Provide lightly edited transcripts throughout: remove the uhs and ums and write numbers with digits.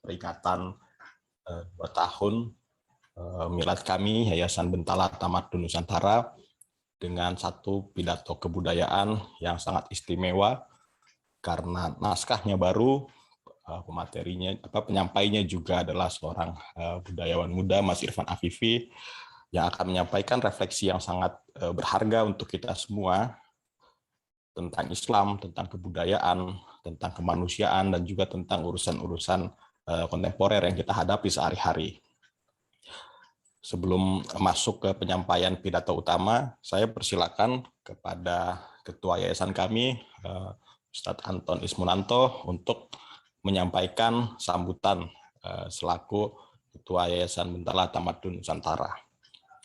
peringatan 2 tahun milad kami, Yayasan Bentala Tamadun Nusantara, dengan satu pidato kebudayaan yang sangat istimewa karena naskahnya baru, penyampainya juga adalah seorang budayawan muda, Mas Irfan Afifi, yang akan menyampaikan refleksi yang sangat berharga untuk kita semua tentang Islam, tentang kebudayaan, tentang kemanusiaan, dan juga tentang urusan-urusan kontemporer yang kita hadapi sehari-hari. Sebelum masuk ke penyampaian pidato utama, saya persilakan kepada Ketua Yayasan kami, Ustadz Anton Ismunanto, untuk menyampaikan sambutan selaku Ketua Yayasan Bentala Tamadun Nusantara.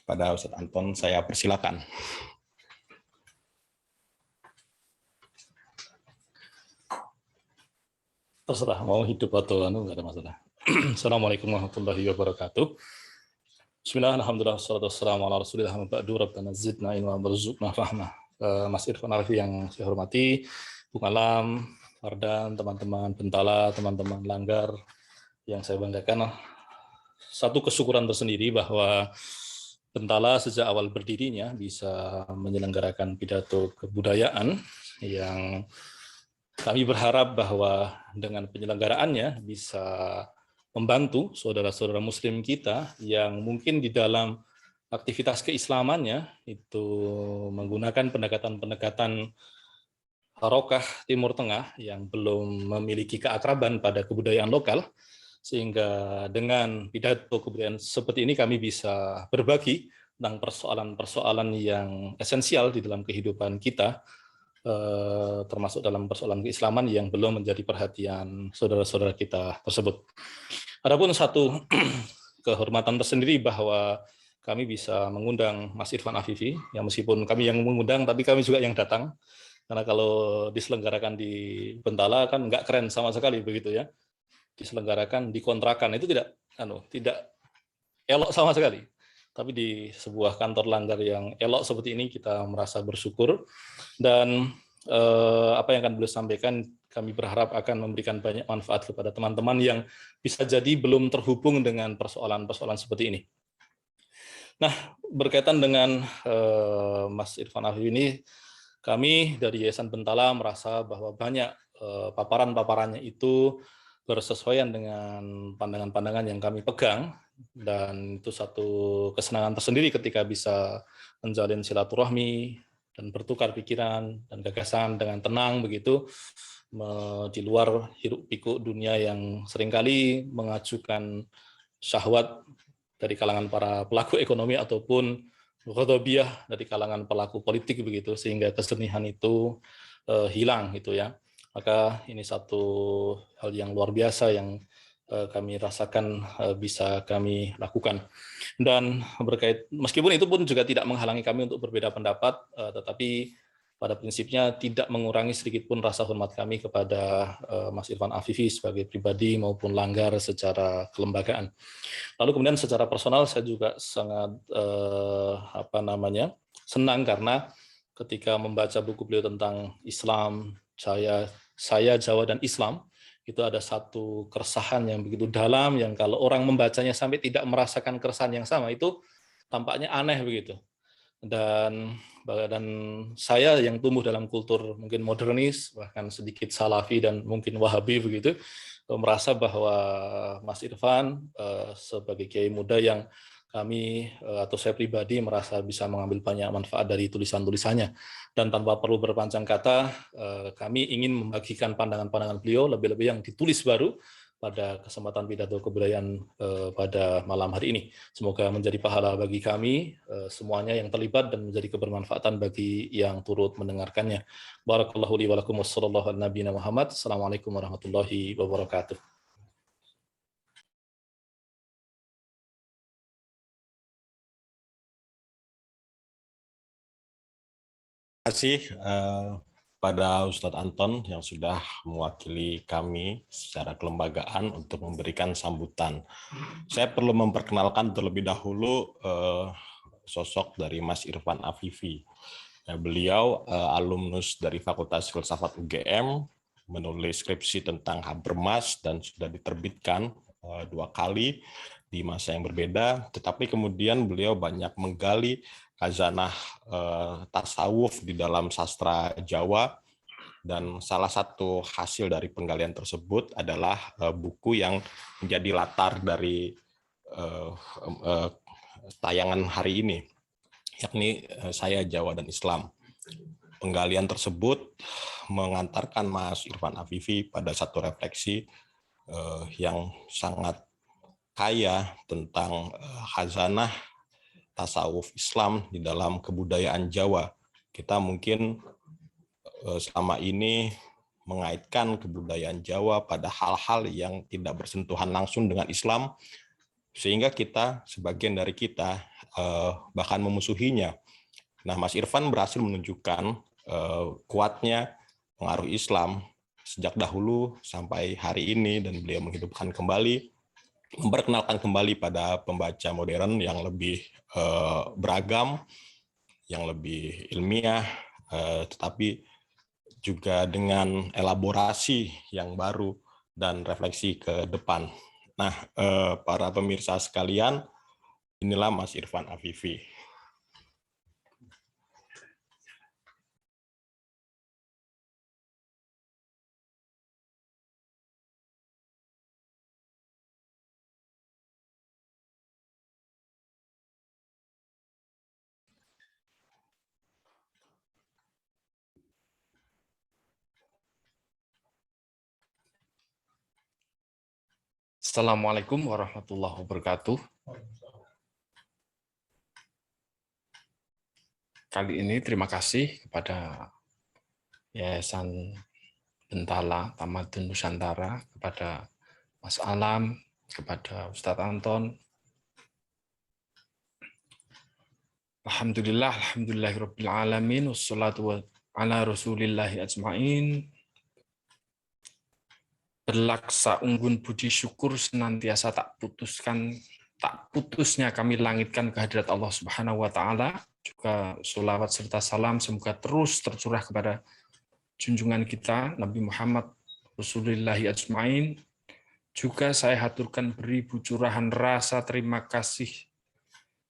Pada Ustadz Anton, saya persilakan. Terserah mau hidup atau nggak ada masalah. Assalamualaikum warahmatullahi wabarakatuh. Bismillah, alhamdulillah, wassalatu wassalamu ala rasulillah, ba'du, rabbana zidna ilma warzuqna fahma. Mas Irfan Afifi yang saya hormati, Bung Alam, Fardan, teman-teman Bentala, teman-teman Langgar yang saya banggakan, satu kesyukuran tersendiri bahwa Bentala sejak awal berdirinya bisa menyelenggarakan pidato kebudayaan yang kami berharap bahwa dengan penyelenggaraannya bisa membantu saudara-saudara muslim kita yang mungkin di dalam aktivitas keislamannya itu menggunakan pendekatan-pendekatan harokah Timur Tengah yang belum memiliki keakraban pada kebudayaan lokal, sehingga dengan pidato kebudayaan seperti ini kami bisa berbagi tentang persoalan-persoalan yang esensial di dalam kehidupan kita, termasuk dalam persoalan keislaman yang belum menjadi perhatian saudara-saudara kita tersebut. Adapun satu kehormatan tersendiri bahwa kami bisa mengundang Mas Irfan Afifi, yang meskipun kami yang mengundang, tapi kami juga yang datang, karena kalau diselenggarakan di Bentala kan nggak keren sama sekali begitu ya, diselenggarakan di kontrakan itu tidak elok sama sekali. Tapi di sebuah kantor Langgar yang elok seperti ini kita merasa bersyukur, dan apa yang akan beliau sampaikan kami berharap akan memberikan banyak manfaat kepada teman-teman yang bisa jadi belum terhubung dengan persoalan-persoalan seperti ini. Nah, berkaitan dengan Mas Irfan Afifi ini, kami dari Yayasan Bentala merasa bahwa banyak paparan-paparannya itu bersesuaian dengan pandangan-pandangan yang kami pegang, dan itu satu kesenangan tersendiri ketika bisa menjalin silaturahmi dan bertukar pikiran dan gagasan dengan tenang begitu di luar hiruk-pikuk dunia yang seringkali mengajukan syahwat dari kalangan para pelaku ekonomi ataupun ghadabiyah dari kalangan pelaku politik begitu, sehingga kesenihan itu hilang gitu ya. Maka ini satu hal yang luar biasa yang kami rasakan bisa kami lakukan. Dan meskipun itu pun juga tidak menghalangi kami untuk berbeda pendapat, tetapi pada prinsipnya tidak mengurangi sedikit pun rasa hormat kami kepada Mas Irfan Afifi sebagai pribadi maupun Langgar secara kelembagaan. Lalu kemudian secara personal saya juga sangat senang karena ketika membaca buku beliau tentang Islam, saya Jawa dan Islam, itu ada satu keresahan yang begitu dalam yang kalau orang membacanya sampai tidak merasakan keresahan yang sama itu tampaknya aneh begitu. Dan saya yang tumbuh dalam kultur mungkin modernis, bahkan sedikit salafi dan mungkin wahabi begitu, merasa bahwa Mas Irfan sebagai kiai muda yang kami atau saya pribadi merasa bisa mengambil banyak manfaat dari tulisan-tulisannya, dan tanpa perlu berpanjang kata kami ingin membagikan pandangan-pandangan beliau lebih-lebih yang ditulis baru pada kesempatan pidato kebudayaan pada malam hari ini. Semoga menjadi pahala bagi kami semuanya yang terlibat dan menjadi kebermanfaatan bagi yang turut mendengarkannya. Barakallahu li wa lakum wassallallahu ala nabiyina Muhammad. Assalamualaikum warahmatullahi wabarakatuh. Terima kasih pada Ustadz Anton yang sudah mewakili kami secara kelembagaan untuk memberikan sambutan. Saya perlu memperkenalkan terlebih dahulu sosok dari Mas Irfan Afifi. Beliau alumnus dari Fakultas Filsafat UGM, menulis skripsi tentang Habermas dan sudah diterbitkan 2 kali di masa yang berbeda, tetapi kemudian beliau banyak menggali khazanah tasawuf di dalam sastra Jawa, dan salah satu hasil dari penggalian tersebut adalah buku yang menjadi latar dari tayangan hari ini, yakni Saya, Jawa dan Islam. Penggalian tersebut mengantarkan Mas Irfan Afifi pada satu refleksi yang sangat kaya tentang khazanah tasawuf Islam di dalam kebudayaan Jawa. Kita mungkin selama ini mengaitkan kebudayaan Jawa pada hal-hal yang tidak bersentuhan langsung dengan Islam, sehingga kita, sebagian dari kita, bahkan memusuhinya. Nah, Mas Irfan berhasil menunjukkan kuatnya pengaruh Islam sejak dahulu sampai hari ini, dan beliau menghidupkan kembali, memperkenalkan kembali pada pembaca modern yang lebih beragam, yang lebih ilmiah, tetapi juga dengan elaborasi yang baru dan refleksi ke depan. Nah, para pemirsa sekalian, inilah Mas Irfan Afifi. Assalamualaikum warahmatullahi wabarakatuh. Kali ini terima kasih kepada Yayasan Bentala Tamadun Nusantara, kepada Mas Alam, kepada Ustadz Anton. Alhamdulillah, alhamdulillahirabbil alamin, wassalatu ala rasulillahi ajmain. Berlaksa unggun budi syukur senantiasa tak putusnya kami langitkan kehadirat Allah Subhanahu wa taala. Juga sholawat serta salam semoga terus tercurah kepada junjungan kita Nabi Muhammad Rasulullahi ajmain. Juga saya haturkan beribu curahan rasa terima kasih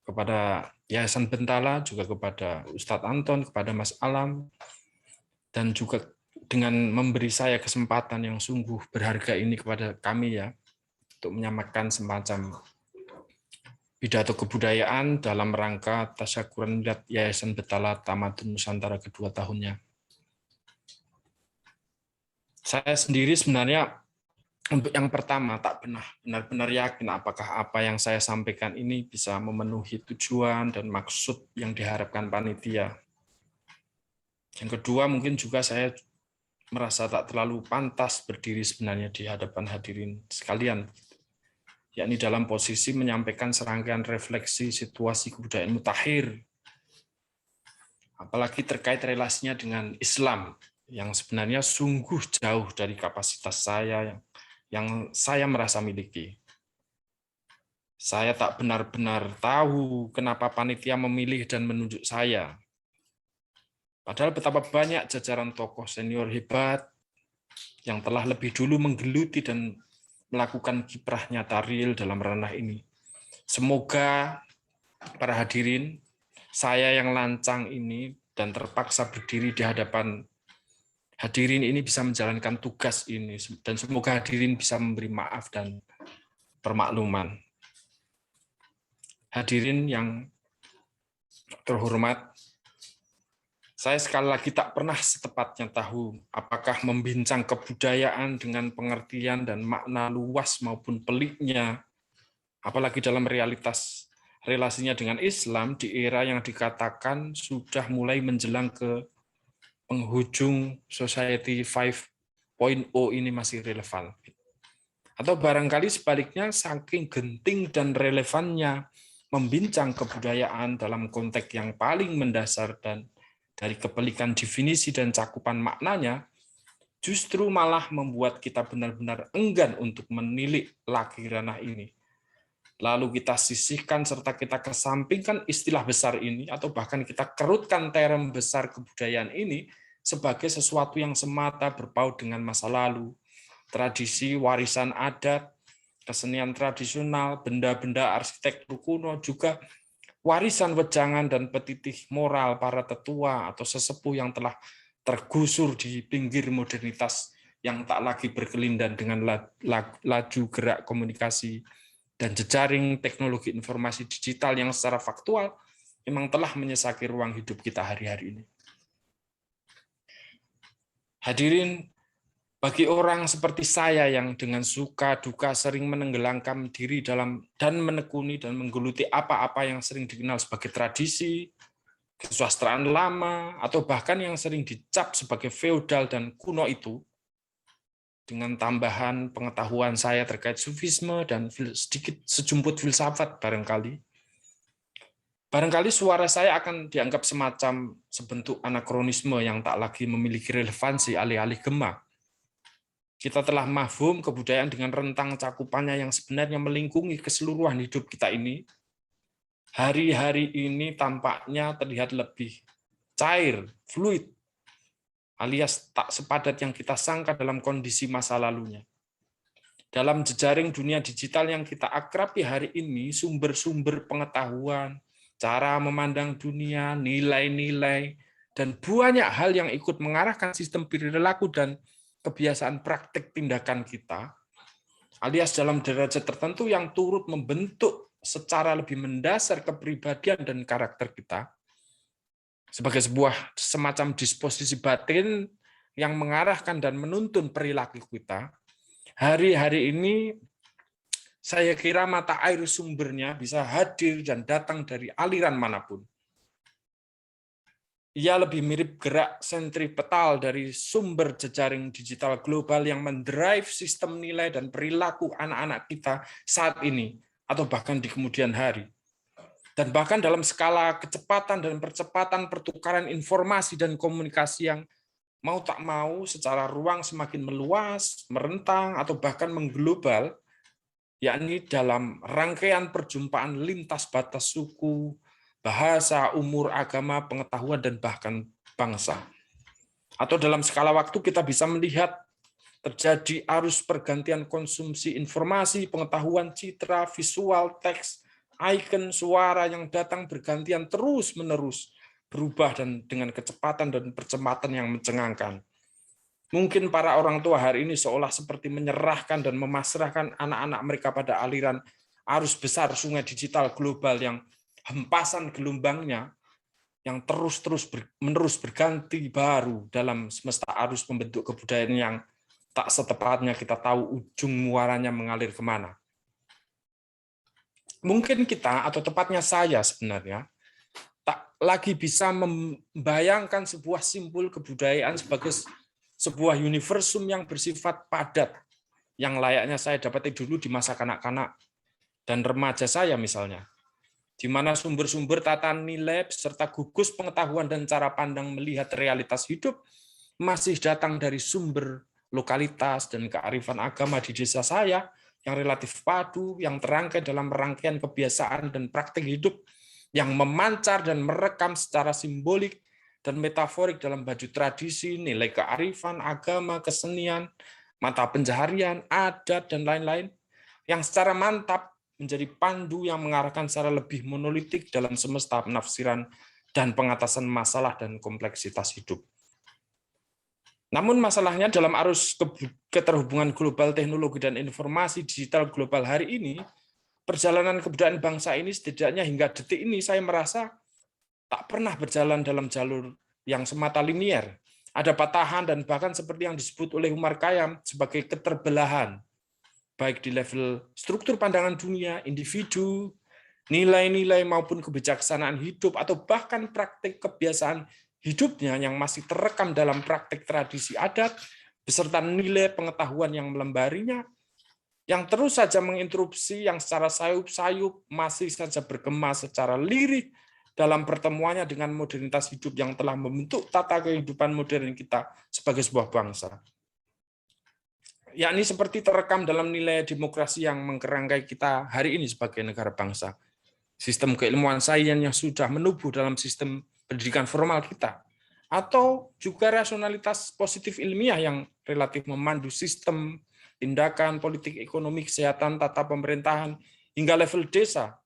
kepada Yayasan Bentala, juga kepada Ustadz Anton, kepada Mas Alam, dan juga dengan memberi saya kesempatan yang sungguh berharga ini kepada kami ya, untuk menyamakan semacam pidato kebudayaan dalam rangka tasyakuran milad Yayasan Bentala Tamadun Nusantara kedua tahunnya. Saya sendiri sebenarnya untuk yang pertama tak benar-benar yakin apakah apa yang saya sampaikan ini bisa memenuhi tujuan dan maksud yang diharapkan panitia. Yang kedua, mungkin juga saya merasa tak terlalu pantas berdiri sebenarnya di hadapan hadirin sekalian, yakni dalam posisi menyampaikan serangkaian refleksi situasi kebudayaan mutakhir, apalagi terkait relasinya dengan Islam, yang sebenarnya sungguh jauh dari kapasitas saya yang saya merasa miliki. Saya tak benar-benar tahu kenapa panitia memilih dan menunjuk saya. Padahal betapa banyak jajaran tokoh senior hebat yang telah lebih dulu menggeluti dan melakukan kiprah nyata real dalam ranah ini. Semoga para hadirin, saya yang lancang ini dan terpaksa berdiri di hadapan hadirin ini bisa menjalankan tugas ini, dan semoga hadirin bisa memberi maaf dan permakluman. Hadirin yang terhormat, saya sekali lagi tak pernah setepatnya tahu apakah membincang kebudayaan dengan pengertian dan makna luas maupun peliknya, apalagi dalam realitas relasinya dengan Islam di era yang dikatakan sudah mulai menjelang ke penghujung Society 5.0 ini masih relevan. Atau barangkali sebaliknya, saking genting dan relevannya membincang kebudayaan dalam konteks yang paling mendasar dan dari kepelikan definisi dan cakupan maknanya, justru malah membuat kita benar-benar enggan untuk menilik lagi ranah ini. Lalu kita sisihkan serta kita kesampingkan istilah besar ini, atau bahkan kita kerutkan term besar kebudayaan ini sebagai sesuatu yang semata berpaut dengan masa lalu, tradisi, warisan adat, kesenian tradisional, benda-benda arsitektur kuno, juga warisan wejangan dan petitih moral para tetua atau sesepuh yang telah tergusur di pinggir modernitas yang tak lagi berkelindan dengan laju gerak komunikasi dan jejaring teknologi informasi digital yang secara faktual memang telah menyesaki ruang hidup kita hari-hari ini. Hadirin, bagi orang seperti saya yang dengan suka duka sering menenggelamkan diri dalam dan menekuni dan menggeluti apa-apa yang sering dikenal sebagai tradisi, kesusastraan lama, atau bahkan yang sering dicap sebagai feodal dan kuno itu, dengan tambahan pengetahuan saya terkait sufisme dan sedikit sejumput filsafat barangkali suara saya akan dianggap semacam sebentuk anakronisme yang tak lagi memiliki relevansi alih-alih gema. Kita telah mafhum kebudayaan dengan rentang cakupannya yang sebenarnya melingkungi keseluruhan hidup kita ini. Hari-hari ini tampaknya terlihat lebih cair, fluid, alias tak sepadat yang kita sangka dalam kondisi masa lalunya. Dalam jejaring dunia digital yang kita akrabi hari ini, sumber-sumber pengetahuan, cara memandang dunia, nilai-nilai, dan banyak hal yang ikut mengarahkan sistem perilaku dan kebiasaan praktik tindakan kita, alias dalam derajat tertentu yang turut membentuk secara lebih mendasar kepribadian dan karakter kita, sebagai sebuah semacam disposisi batin yang mengarahkan dan menuntun perilaku kita. Hari-hari ini saya kira mata air sumbernya bisa hadir dan datang dari aliran manapun. Ia lebih mirip gerak sentripetal dari sumber jejaring digital global yang mendrive sistem nilai dan perilaku anak-anak kita saat ini, atau bahkan di kemudian hari. Dan bahkan dalam skala kecepatan dan percepatan pertukaran informasi dan komunikasi yang mau tak mau secara ruang semakin meluas, merentang, atau bahkan mengglobal, yakni dalam rangkaian perjumpaan lintas batas suku, bahasa, umur, agama, pengetahuan, dan bahkan bangsa. Atau dalam skala waktu kita bisa melihat terjadi arus pergantian konsumsi informasi, pengetahuan, citra, visual, teks, icon, suara yang datang bergantian terus-menerus, berubah dan dengan kecepatan dan percepatan yang mencengangkan. Mungkin para orang tua hari ini seolah seperti menyerahkan dan memasrahkan anak-anak mereka pada aliran arus besar sungai digital global yang hempasan gelombangnya yang terus-menerus berganti baru dalam semesta arus pembentuk kebudayaan yang tak setepatnya kita tahu ujung muaranya mengalir kemana. Mungkin kita, atau tepatnya saya sebenarnya, tak lagi bisa membayangkan sebuah simbol kebudayaan sebagai sebuah universum yang bersifat padat, yang layaknya saya dapati dulu di masa kanak-kanak dan remaja saya misalnya, di mana sumber-sumber tata nilai serta gugus pengetahuan dan cara pandang melihat realitas hidup masih datang dari sumber lokalitas dan kearifan agama di desa saya yang relatif padu, yang terangkai dalam rangkaian kebiasaan dan praktik hidup yang memancar dan merekam secara simbolik dan metaforik dalam baju tradisi, nilai kearifan, agama, kesenian, mata pencaharian, adat, dan lain-lain, yang secara mantap menjadi pandu yang mengarahkan secara lebih monolitik dalam semesta penafsiran dan pengatasan masalah dan kompleksitas hidup. Namun masalahnya dalam arus keterhubungan global teknologi dan informasi digital global hari ini, perjalanan kebudayaan bangsa ini setidaknya hingga detik ini saya merasa tak pernah berjalan dalam jalur yang semata linier. Ada patahan dan bahkan seperti yang disebut oleh Umar Khayyam sebagai keterbelahan, baik di level struktur pandangan dunia, individu, nilai-nilai maupun kebijaksanaan hidup, atau bahkan praktik kebiasaan hidupnya yang masih terekam dalam praktik tradisi adat, beserta nilai pengetahuan yang melembarinya, yang terus saja menginterupsi, yang secara sayup-sayup masih saja bergema secara lirih dalam pertemuannya dengan modernitas hidup yang telah membentuk tata kehidupan modern kita sebagai sebuah bangsa. Yakni seperti terekam dalam nilai demokrasi yang mengkerangkai kita hari ini sebagai negara bangsa. Sistem keilmuan sains yang sudah menubuh dalam sistem pendidikan formal kita, atau juga rasionalitas positif ilmiah yang relatif memandu sistem, tindakan, politik, ekonomi, kesehatan, tata pemerintahan, hingga level desa,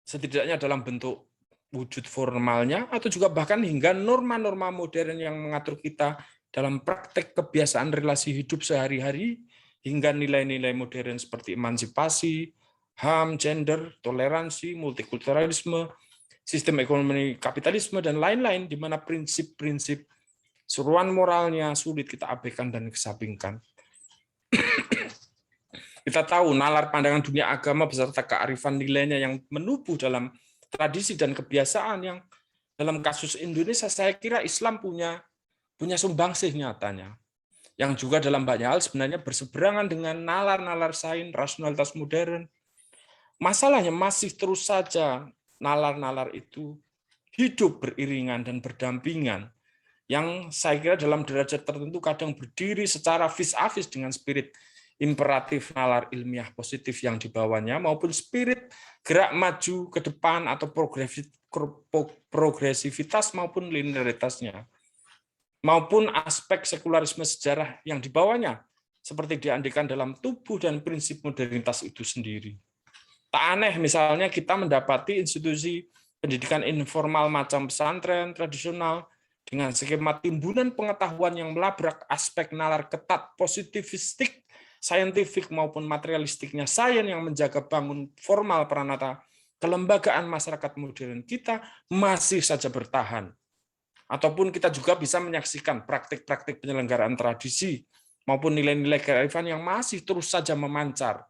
setidaknya dalam bentuk wujud formalnya, atau juga bahkan hingga norma-norma modern yang mengatur kita dalam praktek kebiasaan relasi hidup sehari-hari, hingga nilai-nilai modern seperti emansipasi, HAM, gender, toleransi, multikulturalisme, sistem ekonomi kapitalisme, dan lain-lain, di mana prinsip-prinsip seruan moralnya sulit kita abaikan dan kesampingkan. Kita tahu nalar pandangan dunia agama beserta kearifan nilainya yang menubuh dalam tradisi dan kebiasaan yang dalam kasus Indonesia saya kira Islam punya sumbangsih nyatanya, yang juga dalam banyak hal sebenarnya berseberangan dengan nalar-nalar sains, rasionalitas modern. Masalahnya masih terus saja nalar-nalar itu hidup beriringan dan berdampingan, yang saya kira dalam derajat tertentu kadang berdiri secara vis-a-vis dengan spirit imperatif nalar ilmiah positif yang dibawanya, maupun spirit gerak maju ke depan atau progresivitas maupun linearitasnya, maupun aspek sekularisme sejarah yang dibawanya, seperti diandikan dalam tubuh dan prinsip modernitas itu sendiri. Tak aneh misalnya kita mendapati institusi pendidikan informal macam pesantren tradisional dengan skema timbunan pengetahuan yang melabrak aspek nalar ketat positivistik, saintifik maupun materialistiknya sains yang menjaga bangun formal peranata kelembagaan masyarakat modern kita masih saja bertahan. Ataupun kita juga bisa menyaksikan praktik-praktik penyelenggaraan tradisi maupun nilai-nilai kearifan yang masih terus saja memancar,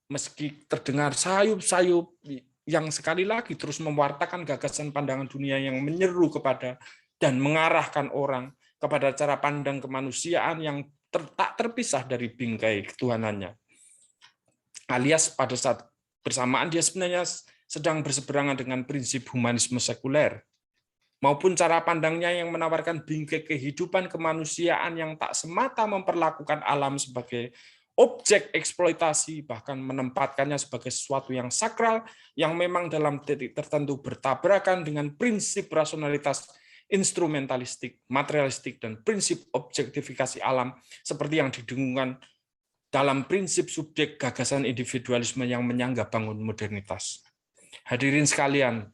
meski terdengar sayup-sayup yang sekali lagi terus mewartakan gagasan pandangan dunia yang menyeru kepada dan mengarahkan orang kepada cara pandang kemanusiaan yang tak terpisah dari bingkai ketuhanannya. Alias pada saat bersamaan dia sebenarnya sedang berseberangan dengan prinsip humanisme sekuler, maupun cara pandangnya yang menawarkan bingkai kehidupan kemanusiaan yang tak semata memperlakukan alam sebagai objek eksploitasi, bahkan menempatkannya sebagai sesuatu yang sakral, yang memang dalam titik tertentu bertabrakan dengan prinsip rasionalitas instrumentalistik, materialistik, dan prinsip objektifikasi alam, seperti yang didengungkan dalam prinsip subjek gagasan individualisme yang menyanggah bangun modernitas. Hadirin sekalian,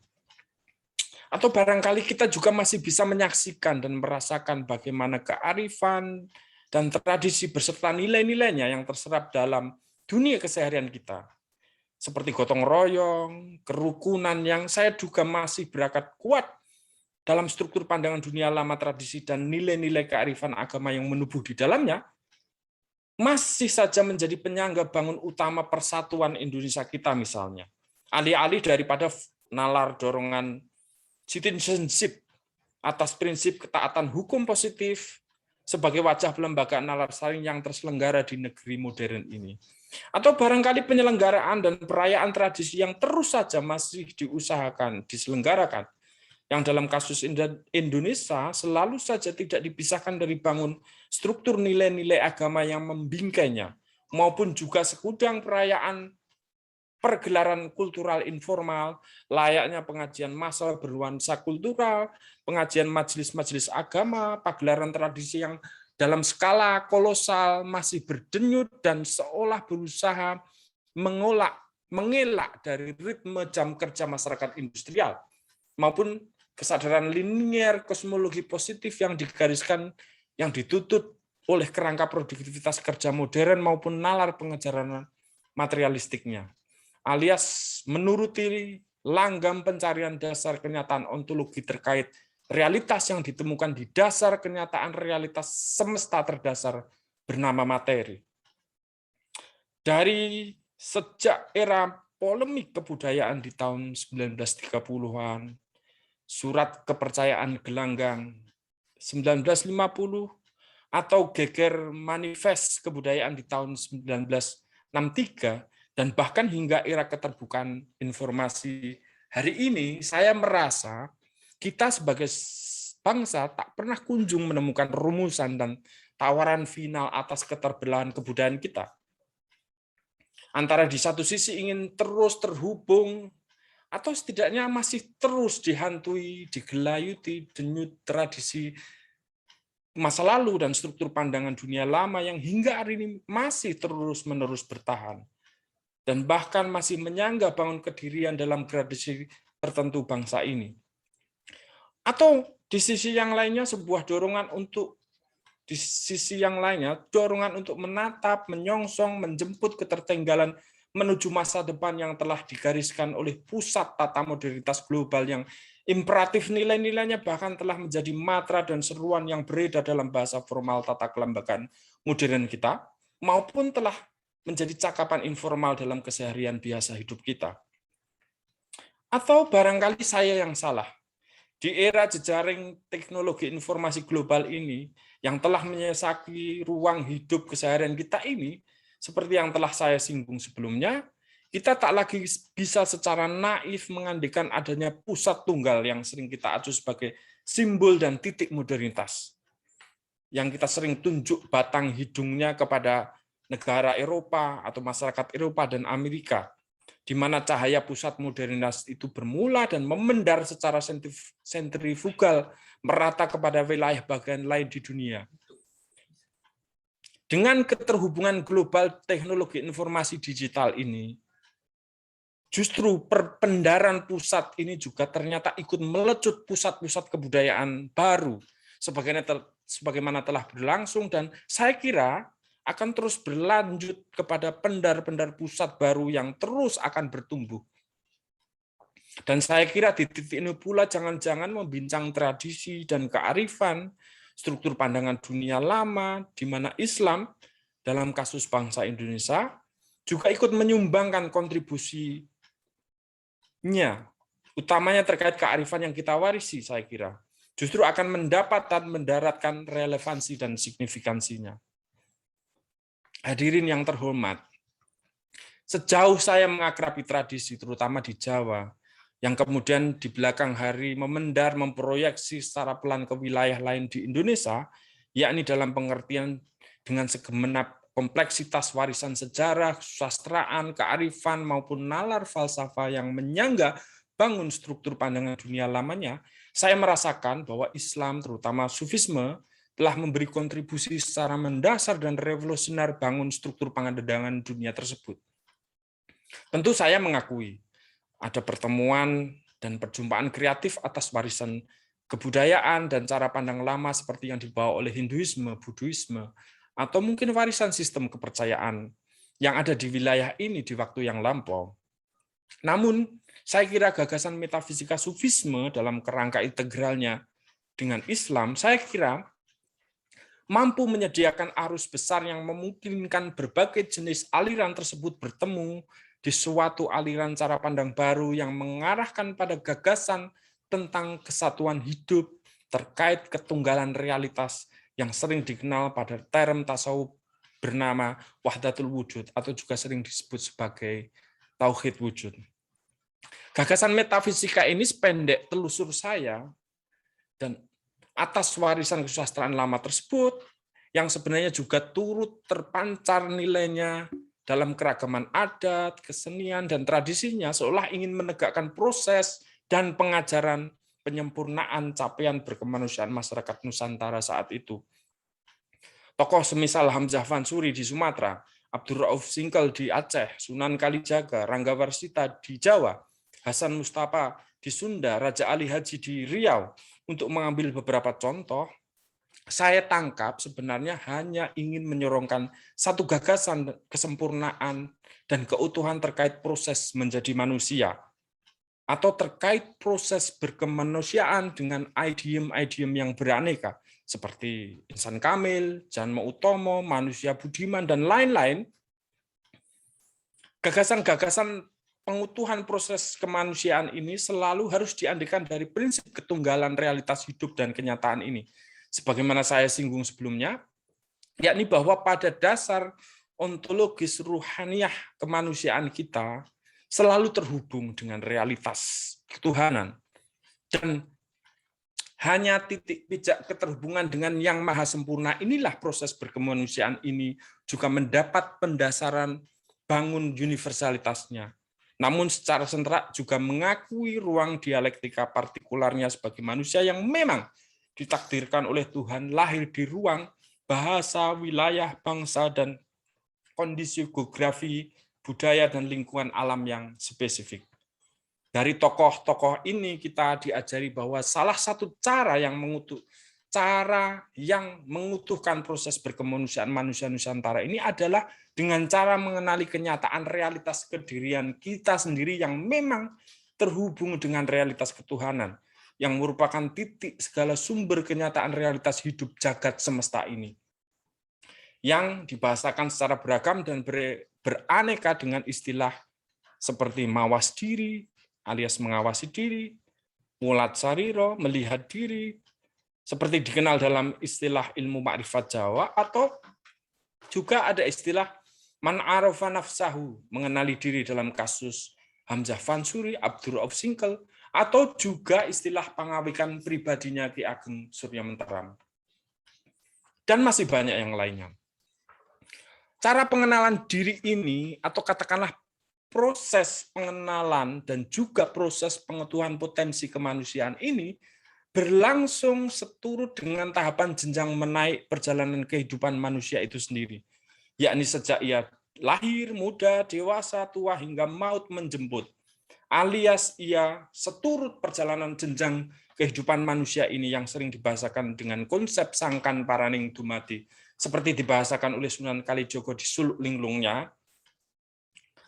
atau barangkali kita juga masih bisa menyaksikan dan merasakan bagaimana kearifan dan tradisi beserta nilai-nilainya yang terserap dalam dunia keseharian kita. Seperti gotong royong, kerukunan yang saya duga masih berakar kuat dalam struktur pandangan dunia lama tradisi dan nilai-nilai kearifan agama yang menubuh di dalamnya, masih saja menjadi penyangga bangun utama persatuan Indonesia kita misalnya. Alih-alih daripada nalar dorongan citizenship atas prinsip ketaatan hukum positif sebagai wajah pelembagaan nalar sains yang terselenggara di negeri modern ini. Atau barangkali penyelenggaraan dan perayaan tradisi yang terus saja masih diusahakan, diselenggarakan, yang dalam kasus Indonesia selalu saja tidak dipisahkan dari bangun struktur nilai-nilai agama yang membingkainya, maupun juga segudang perayaan pergelaran kultural informal, layaknya pengajian massal bernuansa kultural, pengajian majelis-majelis agama, pagelaran tradisi yang dalam skala kolosal masih berdenyut dan seolah berusaha mengelak dari ritme jam kerja masyarakat industrial, maupun kesadaran linier kosmologi positif yang digariskan, yang dituntut oleh kerangka produktivitas kerja modern maupun nalar pengejaran materialistiknya, alias menuruti langgam pencarian dasar kenyataan ontologi terkait realitas yang ditemukan di dasar kenyataan realitas semesta terdasar bernama materi. Dari sejak era polemik kebudayaan di tahun 1930-an, surat kepercayaan gelanggang 1950, atau geger manifest kebudayaan di tahun 1963, dan bahkan hingga era keterbukaan informasi hari ini, saya merasa kita sebagai bangsa tak pernah kunjung menemukan rumusan dan tawaran final atas keterbelahan kebudayaan kita. Antara di satu sisi ingin terus terhubung atau setidaknya masih terus dihantui, digelayuti, denyut tradisi masa lalu dan struktur pandangan dunia lama yang hingga hari ini masih terus-menerus bertahan dan bahkan masih menyangga bangun kedirian dalam gradasi tertentu bangsa ini. Atau di sisi yang lainnya dorongan untuk menatap, menyongsong, menjemput ketertinggalan menuju masa depan yang telah digariskan oleh pusat tata modernitas global yang imperatif nilai-nilainya bahkan telah menjadi mantra dan seruan yang beredar dalam bahasa formal tata kelembagaan modern kita, maupun telah menjadi cakapan informal dalam keseharian biasa hidup kita. Atau barangkali saya yang salah. Di era jejaring teknologi informasi global ini, yang telah menyesaki ruang hidup keseharian kita ini, seperti yang telah saya singgung sebelumnya, kita tak lagi bisa secara naif mengandekan adanya pusat tunggal yang sering kita acu sebagai simbol dan titik modernitas. Yang kita sering tunjuk batang hidungnya kepada negara Eropa atau masyarakat Eropa dan Amerika, di mana cahaya pusat modernitas itu bermula dan memendar secara sentrifugal merata kepada wilayah bagian lain di dunia. Dengan keterhubungan global teknologi informasi digital ini, justru perpendaran pusat ini juga ternyata ikut melecut pusat-pusat kebudayaan baru, sebagaimana telah berlangsung, dan saya kira akan terus berlanjut kepada pendar-pendar pusat baru yang terus akan bertumbuh. Dan saya kira di titik ini pula jangan-jangan membincang tradisi dan kearifan, struktur pandangan dunia lama, di mana Islam dalam kasus bangsa Indonesia juga ikut menyumbangkan kontribusinya, utamanya terkait kearifan yang kita warisi, saya kira, justru akan mendapat dan mendaratkan relevansi dan signifikansinya. Hadirin yang terhormat, sejauh saya mengakrabi tradisi, terutama di Jawa, yang kemudian di belakang hari memendar, memproyeksi secara pelan ke wilayah lain di Indonesia, yakni dalam pengertian dengan segenap kompleksitas warisan sejarah, kesusastraan, kearifan, maupun nalar falsafah yang menyangga bangun struktur pandangan dunia lamanya, saya merasakan bahwa Islam, terutama Sufisme, telah memberi kontribusi secara mendasar dan revolusioner bangun struktur pandangan dunia tersebut. Tentu saya mengakui ada pertemuan dan perjumpaan kreatif atas warisan kebudayaan dan cara pandang lama seperti yang dibawa oleh Hinduisme, Buddhisme, atau mungkin warisan sistem kepercayaan yang ada di wilayah ini di waktu yang lampau. Namun, saya kira gagasan metafisika Sufisme dalam kerangka integralnya dengan Islam, saya kira mampu menyediakan arus besar yang memungkinkan berbagai jenis aliran tersebut bertemu di suatu aliran cara pandang baru yang mengarahkan pada gagasan tentang kesatuan hidup terkait ketunggalan realitas yang sering dikenal pada term tasawuf bernama wahdatul wujud atau juga sering disebut sebagai tauhid wujud. Gagasan metafisika ini sependek telusur saya dan atas warisan kesusastraan lama tersebut, yang sebenarnya juga turut terpancar nilainya dalam keragaman adat, kesenian, dan tradisinya, seolah ingin menegakkan proses dan pengajaran penyempurnaan capaian berkemanusiaan masyarakat Nusantara saat itu. Tokoh semisal Hamzah Fansuri di Sumatera, Abdul Rauf Singkel di Aceh, Sunan Kalijaga, Rangga Warsita di Jawa, Hasan Mustafa di Sunda, Raja Ali Haji di Riau, untuk mengambil beberapa contoh, saya tangkap sebenarnya hanya ingin menyorongkan satu gagasan kesempurnaan dan keutuhan terkait proses menjadi manusia, atau terkait proses berkemanusiaan dengan idiom-idiom yang beraneka, seperti insan kamil, janma utomo, manusia budiman, dan lain-lain. Gagasan-gagasan pengutuhan proses kemanusiaan ini selalu harus diandekan dari prinsip ketunggalan realitas hidup dan kenyataan ini. Sebagaimana saya singgung sebelumnya, yakni bahwa pada dasar ontologis ruhaniyah kemanusiaan kita selalu terhubung dengan realitas ketuhanan. Dan hanya titik pijak keterhubungan dengan yang maha sempurna inilah proses berkemanusiaan ini juga mendapat pendasaran bangun universalitasnya. namun secara senterak juga mengakui ruang dialektika partikularnya sebagai manusia yang memang ditakdirkan oleh Tuhan lahir di ruang, bahasa, wilayah, bangsa, dan kondisi geografi, budaya, dan lingkungan alam yang spesifik. Dari tokoh-tokoh ini kita diajari bahwa salah satu cara yang mengutuhkan proses berkemanusiaan manusia Nusantara ini adalah dengan cara mengenali kenyataan realitas kedirian kita sendiri yang memang terhubung dengan realitas ketuhanan, yang merupakan titik segala sumber kenyataan realitas hidup jagat semesta ini, yang dibahasakan secara beragam dan beraneka dengan istilah seperti mawas diri, alias mengawasi diri, mulat sariro, melihat diri, seperti dikenal dalam istilah ilmu makrifat Jawa, atau juga ada istilah man arafa nafsahu, mengenali diri dalam kasus Hamzah Fansuri, Abdurrauf Singkel, atau juga istilah pengawikan pribadinya Ki Ageng Surya Menteram. Dan masih banyak yang lainnya. Cara pengenalan diri ini, atau katakanlah proses pengenalan dan juga proses pengetuhan potensi kemanusiaan ini berlangsung seturut dengan tahapan jenjang menaik perjalanan kehidupan manusia itu sendiri, yakni sejak ia lahir, muda, dewasa, tua, hingga maut menjemput, alias ia seturut perjalanan jenjang kehidupan manusia ini yang sering dibahasakan dengan konsep sangkan paraning dumadi, seperti dibahasakan oleh Sunan Kalijogo di Suluk Linglungnya,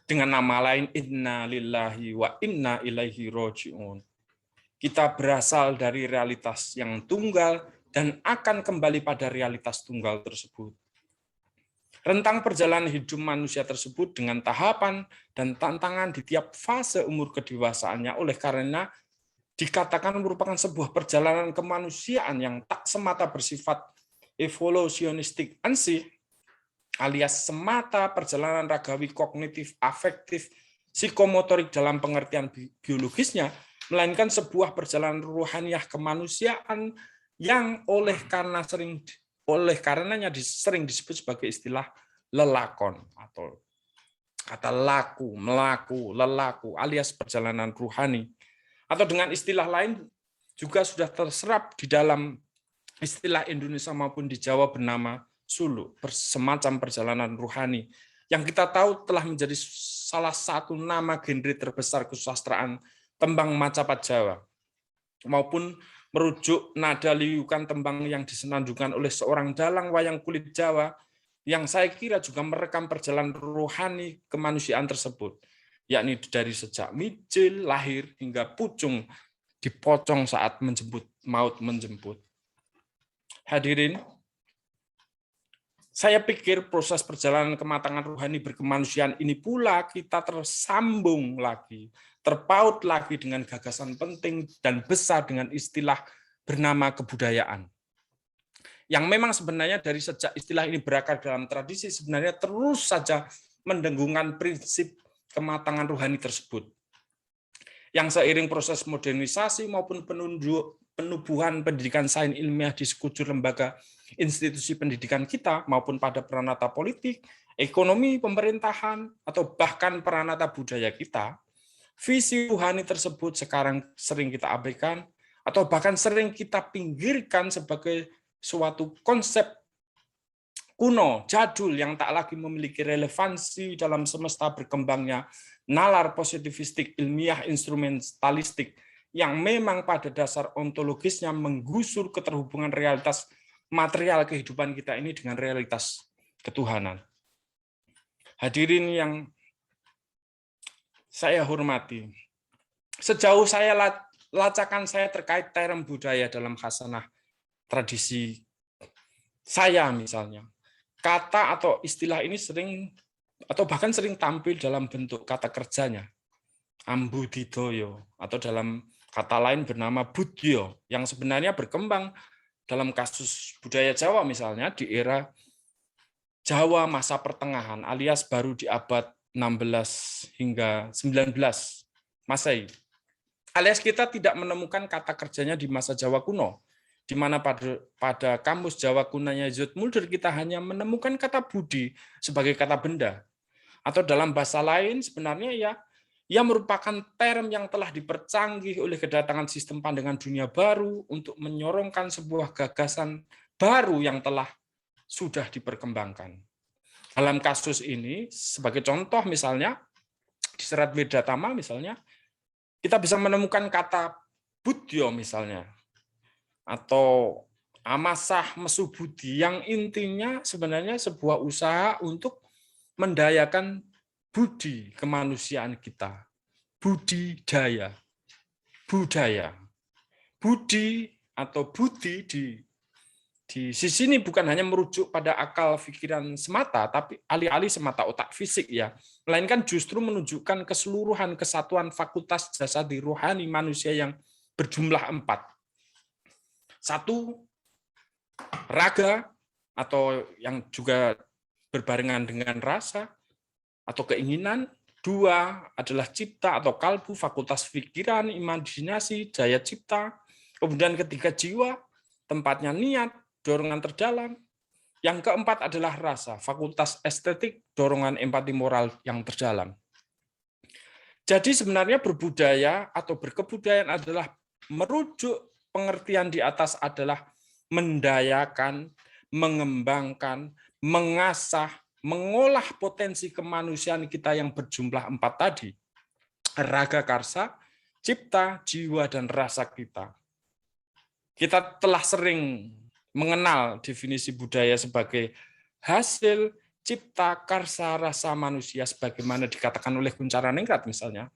dengan nama lain inna lillahi wa inna ilaihi roji'un. Kita berasal dari realitas yang tunggal dan akan kembali pada realitas tunggal tersebut. Rentang perjalanan hidup manusia tersebut dengan tahapan dan tantangan di tiap fase umur kedewasaannya oleh karena dikatakan merupakan sebuah perjalanan kemanusiaan yang tak semata bersifat evolusionistik ansih, alias semata perjalanan ragawi kognitif, afektif, psikomotorik dalam pengertian biologisnya, melainkan sebuah perjalanan ruhaniah kemanusiaan yang oleh karenanya sering disebut sebagai istilah lelakon, atau kata laku, melaku, lelaku, alias perjalanan ruhani. Atau dengan istilah lain juga sudah terserap di dalam istilah Indonesia maupun di Jawa bernama suluk, semacam perjalanan ruhani, yang kita tahu telah menjadi salah satu nama genre terbesar kesusastraan tembang Macapat Jawa, maupun merujuk nada liukan tembang yang disenandungkan oleh seorang dalang wayang kulit Jawa, yang saya kira juga merekam perjalanan rohani kemanusiaan tersebut, yakni dari sejak mijil, lahir, hingga pucung, dipocong saat maut menjemput. Hadirin, saya pikir proses perjalanan kematangan rohani berkemanusiaan ini pula kita tersambung lagi, terpaut lagi dengan gagasan penting dan besar dengan istilah bernama kebudayaan. Yang memang sebenarnya dari sejak istilah ini berakar dalam tradisi sebenarnya terus saja mendengungkan prinsip kematangan rohani tersebut. Yang seiring proses modernisasi maupun penubuhan pendidikan sains ilmiah di sekujur lembaga institusi pendidikan kita maupun pada peranata politik, ekonomi, pemerintahan, atau bahkan peranata budaya kita, visi rohani tersebut sekarang sering kita abaikan atau bahkan sering kita pinggirkan sebagai suatu konsep kuno, jadul yang tak lagi memiliki relevansi dalam semesta berkembangnya nalar positivistik ilmiah instrumentalistik yang memang pada dasar ontologisnya menggusur keterhubungan realitas material kehidupan kita ini dengan realitas ketuhanan. Hadirin yang saya hormati, sejauh saya lacakan saya terkait term budaya dalam khasanah tradisi saya misalnya, kata atau istilah ini sering atau bahkan sering tampil dalam bentuk kata kerjanya, ambudidoyo, atau dalam kata lain bernama budyo, yang sebenarnya berkembang dalam kasus budaya Jawa misalnya di era Jawa masa pertengahan alias baru di abad 16 hingga 19 Masehi. Alias kita tidak menemukan kata kerjanya di masa Jawa kuno, di mana pada kamus Jawa kunonya Zoet Mulder kita hanya menemukan kata budi sebagai kata benda. Atau dalam bahasa lain sebenarnya ya Ia merupakan term yang telah dipercanggih oleh kedatangan sistem pandangan dunia baru untuk menyorongkan sebuah gagasan baru yang telah sudah diperkembangkan. Dalam kasus ini, sebagai contoh misalnya, di serat Vedatama misalnya, kita bisa menemukan kata budyo misalnya, atau amasah mesu budi, yang intinya sebenarnya sebuah usaha untuk mendayakan budi kemanusiaan kita. Budidaya, budaya. Budi atau budi di sisi ini bukan hanya merujuk pada akal pikiran semata, tapi alih-alih semata otak fisik ya, melainkan justru menunjukkan keseluruhan kesatuan fakultas jasadi rohani manusia yang berjumlah 4. 1, raga atau yang juga berbarengan dengan rasa atau keinginan. 2 adalah cipta atau kalbu, fakultas pikiran, imajinasi, daya cipta. Kemudian ketiga jiwa, tempatnya niat, dorongan terdalam. Yang keempat adalah rasa, fakultas estetik, dorongan empati moral yang terdalam. Jadi sebenarnya berbudaya atau berkebudayaan adalah merujuk pengertian di atas adalah mendayakan, mengembangkan, mengasah, mengolah potensi kemanusiaan kita yang berjumlah 4 tadi. Raga karsa, cipta, jiwa, dan rasa kita. Kita telah sering mengenal definisi budaya sebagai hasil cipta karsa rasa manusia sebagaimana dikatakan oleh Kunchara Ningrat misalnya.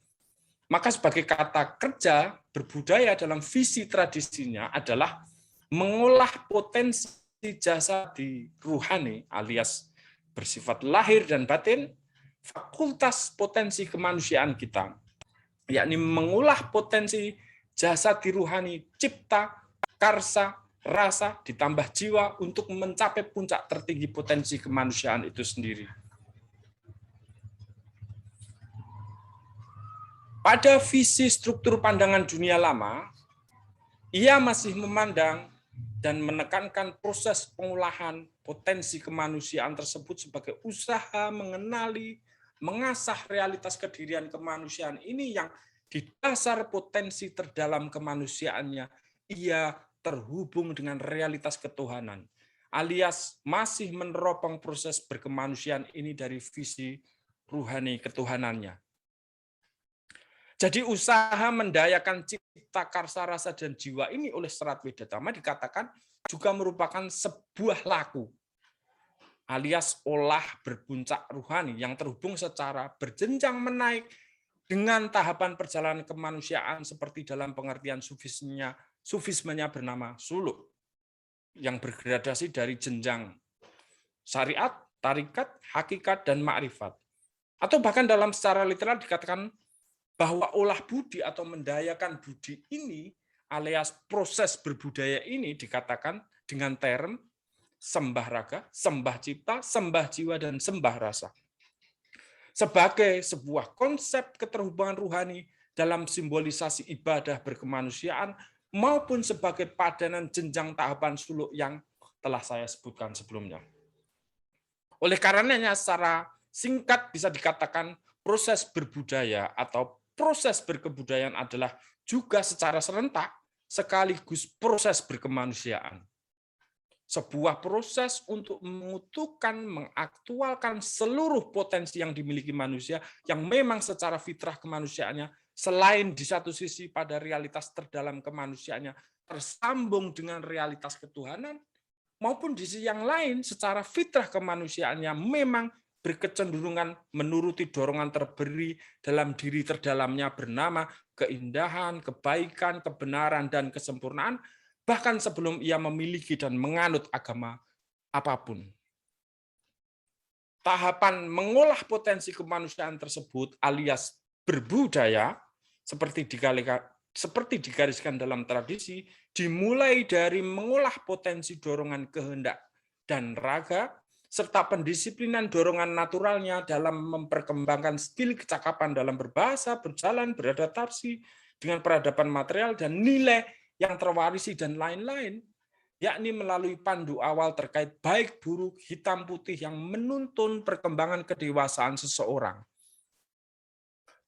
Maka sebagai kata kerja, berbudaya dalam visi tradisinya adalah mengolah potensi jasa di ruhani alias bersifat lahir dan batin, fakultas potensi kemanusiaan kita, yakni mengolah potensi jasa di ruhani, cipta, karsa, rasa, ditambah jiwa untuk mencapai puncak tertinggi potensi kemanusiaan itu sendiri. Pada visi struktur pandangan dunia lama, ia masih memandang dan menekankan proses pengolahan potensi kemanusiaan tersebut sebagai usaha mengenali, mengasah realitas kedirian kemanusiaan ini yang di dasar potensi terdalam kemanusiaannya, ia terhubung dengan realitas ketuhanan, alias masih meneropong proses berkemanusiaan ini dari visi ruhani ketuhanannya. Jadi usaha mendayakan cipta, karsa, rasa, dan jiwa ini oleh serat Vedatama dikatakan juga merupakan sebuah laku, alias olah berpuncak ruhani yang terhubung secara berjenjang menaik dengan tahapan perjalanan kemanusiaan seperti dalam pengertian sufismenya bernama suluk, yang bergradasi dari jenjang syariat, tarikat, hakikat, dan ma'rifat. Atau bahkan dalam secara literal dikatakan bahwa olah budi atau mendayakan budi ini alias proses berbudaya ini dikatakan dengan term sembah raga, sembah cipta, sembah jiwa, dan sembah rasa. Sebagai sebuah konsep keterhubungan ruhani dalam simbolisasi ibadah berkemanusiaan maupun sebagai padanan jenjang tahapan suluk yang telah saya sebutkan sebelumnya. Oleh karenanya secara singkat bisa dikatakan proses berbudaya atau proses berkebudayaan adalah juga secara serentak sekaligus proses berkemanusiaan. Sebuah proses untuk mengutuhkan, mengaktualkan seluruh potensi yang dimiliki manusia yang memang secara fitrah kemanusiaannya selain di satu sisi pada realitas terdalam kemanusiaannya tersambung dengan realitas ketuhanan, maupun di sisi yang lain secara fitrah kemanusiaannya memang berkecenderungan menuruti dorongan terberi dalam diri terdalamnya bernama keindahan, kebaikan, kebenaran, dan kesempurnaan, bahkan sebelum ia memiliki dan menganut agama apapun. Tahapan mengolah potensi kemanusiaan tersebut alias berbudaya seperti digariskan dalam tradisi dimulai dari mengolah potensi dorongan kehendak dan raga serta pendisiplinan dorongan naturalnya dalam memperkembangkan skill kecakapan dalam berbahasa, berjalan, beradaptasi dengan peradaban material dan nilai yang terwarisi dan lain-lain, yakni melalui pandu awal terkait baik buruk, hitam putih yang menuntun perkembangan kedewasaan seseorang.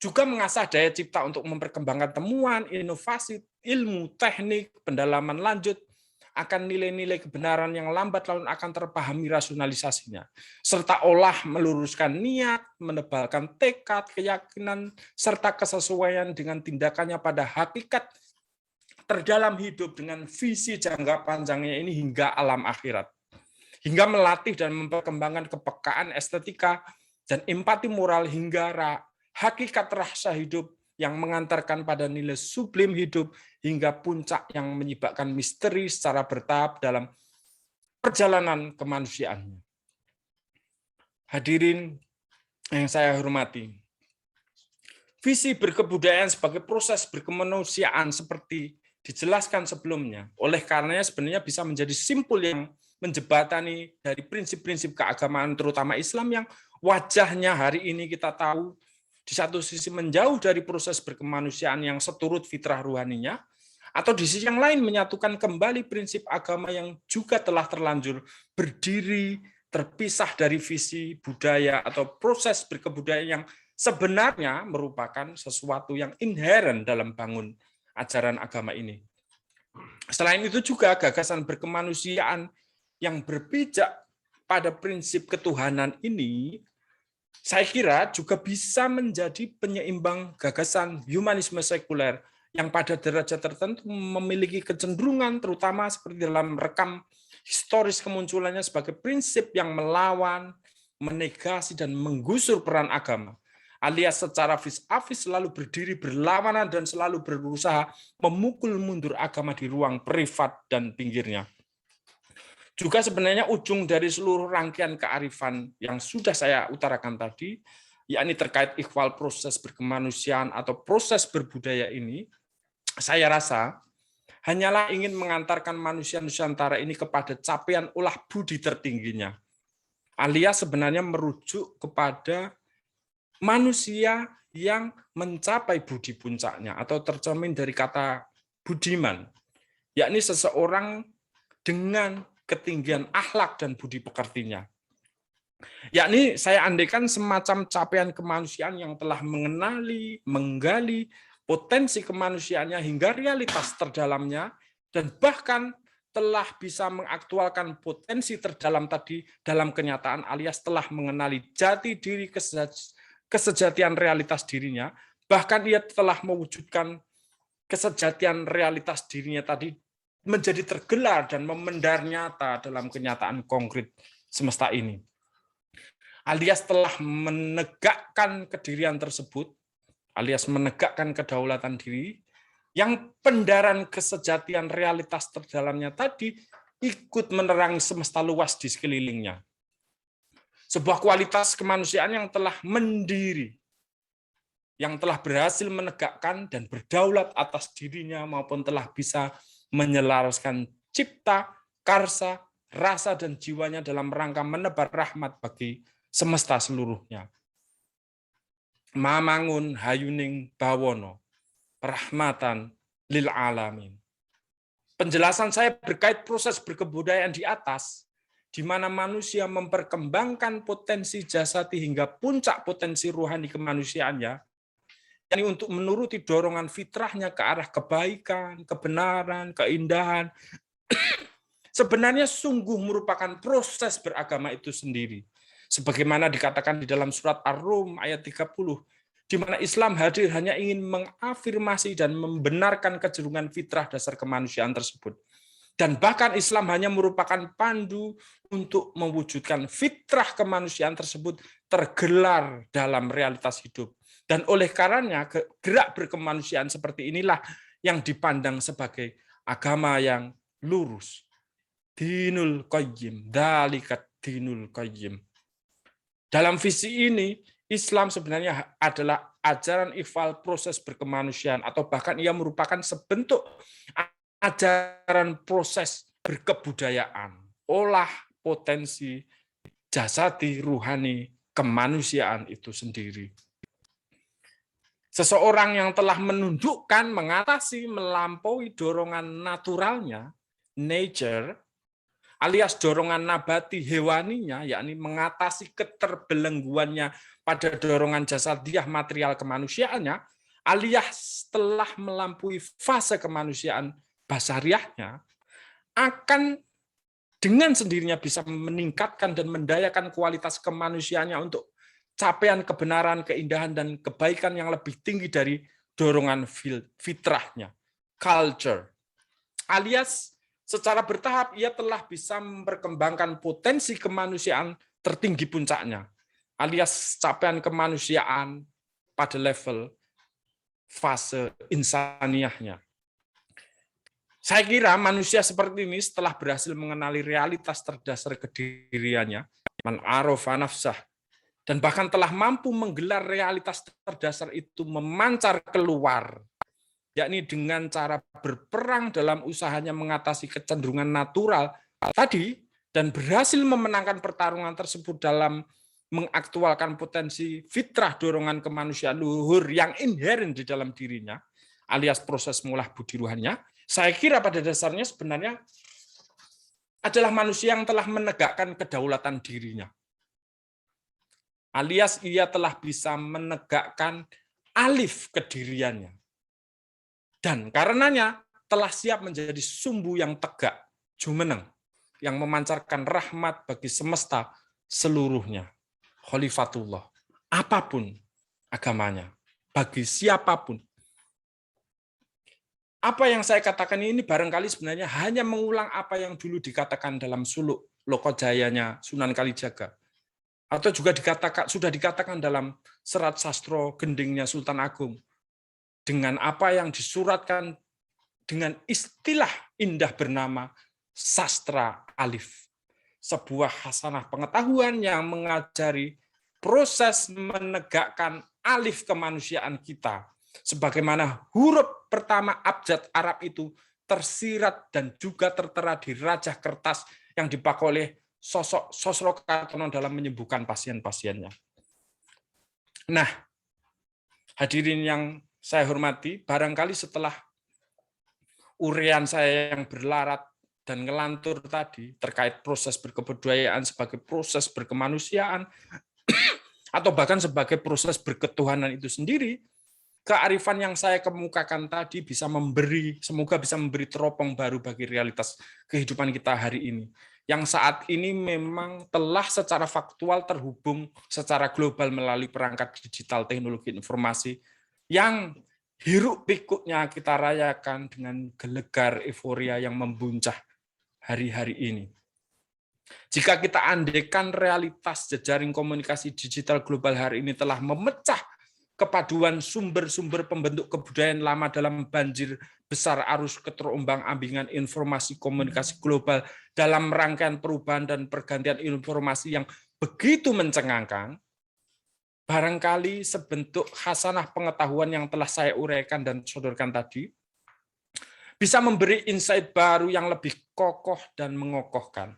juga mengasah daya cipta untuk memperkembangkan temuan, inovasi, ilmu, teknik, pendalaman lanjut, akan nilai-nilai kebenaran yang lambat laun akan terpahami rasionalisasinya, serta olah meluruskan niat, menebalkan tekad, keyakinan, serta kesesuaian dengan tindakannya pada hakikat terdalam hidup dengan visi jangka panjangnya ini hingga alam akhirat, hingga melatih dan memperkembangkan kepekaan estetika dan empati moral hingga hakikat rasa hidup yang mengantarkan pada nilai sublim hidup hingga puncak yang menyibakkan misteri secara bertahap dalam perjalanan kemanusiaannya. Hadirin yang saya hormati, visi berkebudayaan sebagai proses berkemanusiaan seperti dijelaskan sebelumnya, oleh karenanya sebenarnya bisa menjadi simpul yang menjebatani dari prinsip-prinsip keagamaan terutama Islam yang wajahnya hari ini kita tahu di satu sisi menjauh dari proses berkemanusiaan yang seturut fitrah ruhaninya, atau di sisi yang lain menyatukan kembali prinsip agama yang juga telah terlanjur berdiri terpisah dari visi budaya atau proses berkebudayaan yang sebenarnya merupakan sesuatu yang inheren dalam bangun ajaran agama ini. Selain itu juga gagasan berkemanusiaan yang berpijak pada prinsip ketuhanan ini saya kira juga bisa menjadi penyeimbang gagasan humanisme sekuler yang pada derajat tertentu memiliki kecenderungan terutama seperti dalam rekam historis kemunculannya sebagai prinsip yang melawan, menegasi, dan menggusur peran agama, alias secara vis-a-vis selalu berdiri berlawanan dan selalu berusaha memukul mundur agama di ruang privat dan pinggirnya. Juga sebenarnya ujung dari seluruh rangkaian kearifan yang sudah saya utarakan tadi, yakni terkait ikhwal proses berkemanusiaan atau proses berbudaya ini, saya rasa hanyalah ingin mengantarkan manusia Nusantara ini kepada capaian ulah budi tertingginya, alias sebenarnya merujuk kepada manusia yang mencapai budi puncaknya atau tercermin dari kata budiman, yakni seseorang dengan ketinggian akhlak dan budi pekertinya. Yakni saya andaikan semacam capaian kemanusiaan yang telah mengenali, menggali potensi kemanusiaannya hingga realitas terdalamnya, dan bahkan telah bisa mengaktualkan potensi terdalam tadi dalam kenyataan alias telah mengenali jati diri kesejatian realitas dirinya, bahkan ia telah mewujudkan kesejatian realitas dirinya tadi menjadi tergelar dan memendar nyata dalam kenyataan konkret semesta ini. Alias telah menegakkan kedirian tersebut, alias menegakkan kedaulatan diri, yang pendaran kesejatian realitas terdalamnya tadi ikut menerangi semesta luas di sekelilingnya. Sebuah kualitas kemanusiaan yang telah mendiri, yang telah berhasil menegakkan dan berdaulat atas dirinya maupun telah bisa menyelaraskan cipta, karsa, rasa, dan jiwanya dalam rangka menebar rahmat bagi semesta seluruhnya. Mamangun hayuning bawono, rahmatan lil alamin. Penjelasan saya berkait proses berkebudayaan di atas, di mana manusia memperkembangkan potensi jasati hingga puncak potensi ruhani kemanusiaannya, yakni untuk menuruti dorongan fitrahnya ke arah kebaikan, kebenaran, keindahan, sebenarnya sungguh merupakan proses beragama itu sendiri. Sebagaimana dikatakan di dalam surat Ar-Rum ayat 30, di mana Islam hadir hanya ingin mengafirmasi dan membenarkan kejerungan fitrah dasar kemanusiaan tersebut. Dan bahkan Islam hanya merupakan pandu untuk mewujudkan fitrah kemanusiaan tersebut tergelar dalam realitas hidup. Dan oleh karenanya gerak berkemanusiaan seperti inilah yang dipandang sebagai agama yang lurus. Dinul qayyim, dzalikat dinul qayyim. Dalam visi ini, Islam sebenarnya adalah ajaran ikhwal proses berkemanusiaan, atau bahkan ia merupakan sebentuk ajaran proses berkebudayaan, olah potensi jasati ruhani kemanusiaan itu sendiri. Seseorang yang telah menundukkan, mengatasi, melampaui dorongan naturalnya, nature, alias dorongan nabati hewaninya, yakni mengatasi keterbelengguannya pada dorongan jasadiah material kemanusiaannya, alias telah melampaui fase kemanusiaan basariahnya, akan dengan sendirinya bisa meningkatkan dan mendayakan kualitas kemanusiaannya untuk capaian kebenaran, keindahan, dan kebaikan yang lebih tinggi dari dorongan fitrahnya, culture. Alias secara bertahap ia telah bisa memperkembangkan potensi kemanusiaan tertinggi puncaknya, alias capaian kemanusiaan pada level fase insaniahnya. Saya kira manusia seperti ini setelah berhasil mengenali realitas terdasar kediriannya, man arafa nafsah, dan bahkan telah mampu menggelar realitas terdasar itu memancar keluar, yakni dengan cara berperang dalam usahanya mengatasi kecenderungan natural tadi, dan berhasil memenangkan pertarungan tersebut dalam mengaktualkan potensi fitrah dorongan kemanusiaan luhur yang inheren di dalam dirinya, alias proses mengolah budi ruhannya. Saya kira pada dasarnya sebenarnya adalah manusia yang telah menegakkan kedaulatan dirinya. Alias ia telah bisa menegakkan alif kediriannya. Dan karenanya telah siap menjadi sumbu yang tegak, jumeneng, yang memancarkan rahmat bagi semesta seluruhnya. Khalifatullah, apapun agamanya, bagi siapapun. Apa yang saya katakan ini barangkali sebenarnya hanya mengulang apa yang dulu dikatakan dalam suluk Lokajayanya Sunan Kalijaga, atau juga sudah dikatakan dalam serat sastro gendingnya Sultan Agung, dengan apa yang disuratkan dengan istilah indah bernama sastra alif, sebuah hasanah pengetahuan yang mengajari proses menegakkan alif kemanusiaan kita, sebagaimana huruf pertama abjad Arab itu tersirat dan juga tertera di rajah kertas yang dipakai oleh sosok Sosrokartono dalam menyembuhkan pasien-pasiennya. Nah, hadirin yang saya hormati, barangkali setelah uraian saya yang berlarat dan ngelantur tadi terkait proses berkebudayaan sebagai proses berkemanusiaan atau bahkan sebagai proses berketuhanan itu sendiri, kearifan yang saya kemukakan tadi semoga bisa memberi teropong baru bagi realitas kehidupan kita hari ini, yang saat ini memang telah secara faktual terhubung secara global melalui perangkat digital teknologi informasi yang hiruk pikuknya kita rayakan dengan gelegar euforia yang membuncah hari-hari ini. Jika kita andaikan realitas jejaring komunikasi digital global hari ini telah memecah kepaduan sumber-sumber pembentuk kebudayaan lama dalam banjir besar arus keterombang-ambingan informasi komunikasi global dalam rangkaian perubahan dan pergantian informasi yang begitu mencengangkan, barangkali sebentuk hasanah pengetahuan yang telah saya uraikan dan sodorkan tadi bisa memberi insight baru yang lebih kokoh dan mengokohkan.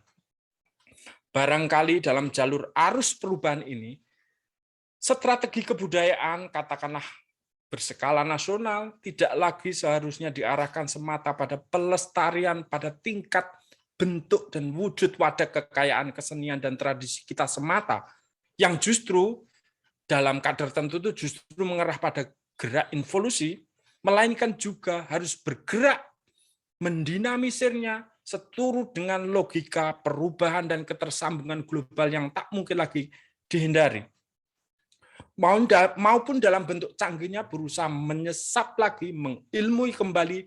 Barangkali dalam jalur arus perubahan ini, strategi kebudayaan, katakanlah berskala nasional, tidak lagi seharusnya diarahkan semata pada pelestarian pada tingkat bentuk dan wujud wadah kekayaan kesenian dan tradisi kita semata, yang justru dalam kadar tertentu itu justru mengarah pada gerak involusi, melainkan juga harus bergerak mendinamisirnya seturut dengan logika perubahan dan ketersambungan global yang tak mungkin lagi dihindari. Maupun dalam bentuk canggihnya berusaha menyesap lagi, mengilmui kembali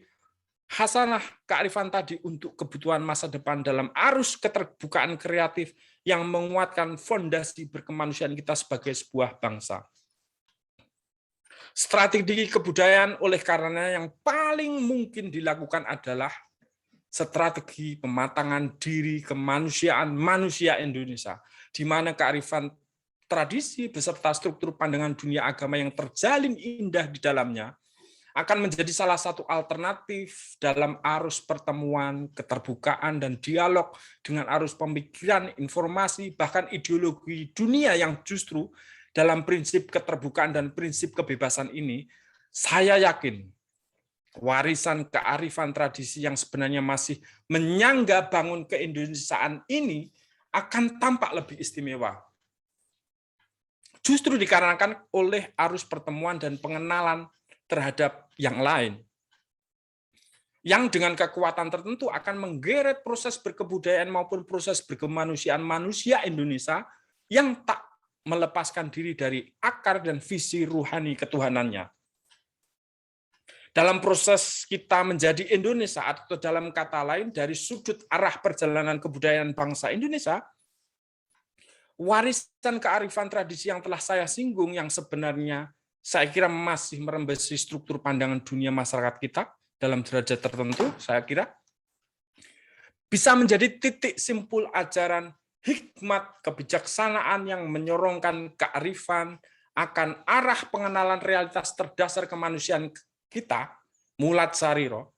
hasanah kearifan tadi untuk kebutuhan masa depan dalam arus keterbukaan kreatif yang menguatkan fondasi berkemanusiaan kita sebagai sebuah bangsa. Strategi kebudayaan oleh karena yang paling mungkin dilakukan adalah strategi pematangan diri kemanusiaan manusia Indonesia, di mana kearifan tradisi beserta struktur pandangan dunia agama yang terjalin indah di dalamnya akan menjadi salah satu alternatif dalam arus pertemuan, keterbukaan, dan dialog dengan arus pemikiran, informasi, bahkan ideologi dunia yang justru dalam prinsip keterbukaan dan prinsip kebebasan ini, saya yakin warisan kearifan tradisi yang sebenarnya masih menyangga bangun keindonesiaan ini akan tampak lebih istimewa. Justru dikarenakan oleh arus pertemuan dan pengenalan terhadap yang lain, yang dengan kekuatan tertentu akan menggeret proses berkebudayaan maupun proses berkemanusiaan manusia Indonesia yang tak melepaskan diri dari akar dan visi ruhani ketuhanannya. Dalam proses kita menjadi Indonesia, atau dalam kata lain dari sudut arah perjalanan kebudayaan bangsa Indonesia, warisan kearifan tradisi yang telah saya singgung yang sebenarnya saya kira masih merembesi struktur pandangan dunia masyarakat kita dalam derajat tertentu, saya kira bisa menjadi titik simpul ajaran hikmat kebijaksanaan yang menyorongkan kearifan akan arah pengenalan realitas terdasar kemanusiaan kita, mulat sariro,